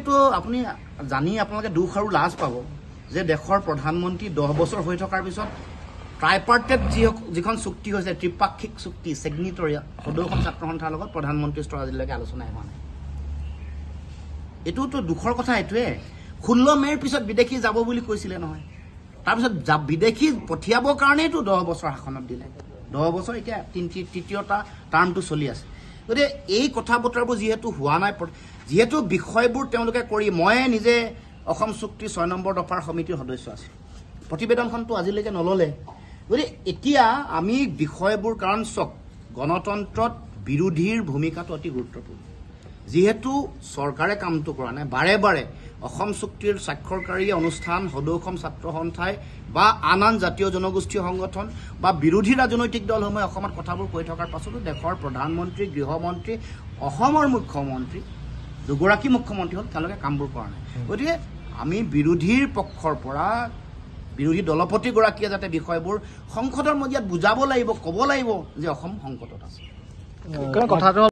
এইটোতো আপুনি জানি আপোনালোকে দুখ আৰু লাজ পাব যে দেশৰ প্ৰধানমন্ত্ৰী 10 বছৰ হৈ থকাৰ পিছত ট্ৰাইপাৰ্টেট যিখন চুক্তি হৈছে ত্ৰিপাক্ষিক চুক্তি ছিগনেটৰী সদৌ ছাত্ৰ সন্থাৰ লগত প্ৰধানমন্ত্ৰী স্তৰ আজিলৈকে আলোচনাই হোৱা নাই এইটোতো দুখৰ কথা এইটোৱে 16 মে'ৰ পিছত বিদেশী যাব বুলি কৈছিলে নহয় তাৰপিছত বিদেশী পঠিয়াবৰ কাৰণেইতো 10 বছৰ শাসনত দিলে 10 বছৰ এতিয়া তৃতীয়টা টাৰ্মটো চলি আছে গতিকে এই কথা বতৰাবোৰ যিহেতু হোৱা নাই যিহেতু বিষয়বোৰ তেওঁলোকে কৰি মই নিজে অসম চুক্তি 6 নম্বৰ দফাৰ সমিতিৰ সদস্য আছোঁ প্ৰতিবেদনখনটো আজিলৈকে নললে গতিকে এতিয়া আমি বিষয়বোৰ কাৰণ চক গণতন্ত্ৰত বিৰোধীৰ ভূমিকাটো অতি গুৰুত্বপূৰ্ণ যেহেতু চৰকাৰে কামটো কৰা নাই বাৰে বাৰে অসম চুক্তিৰ স্বাক্ষৰকাৰী অনুষ্ঠান সদৌ অসম ছাত্ৰ সন্থাই বা আন জাতীয় জনগোষ্ঠী সংগঠন বা বিৰোধী ৰাজনৈতিক দলসমূহে অসমত কথাবোৰ কৈ থকাৰ পাছতো দেশৰ প্ৰধানমন্ত্ৰী গৃহমন্ত্ৰী অসমৰ মুখ্যমন্ত্ৰী দুগৰাকী মুখ্যমন্ত্ৰী হ'ল তেওঁলোকে কামবোৰ কৰা নাই গতিকে আমি বিৰোধীৰ পক্ষৰ পৰা বিৰোধী দলপতিগৰাকীয়ে যাতে বিষয়বোৰ সংসদৰ মজিয়াত বুজাব লাগিব ক'ব লাগিব যে অসম সংকটত আছে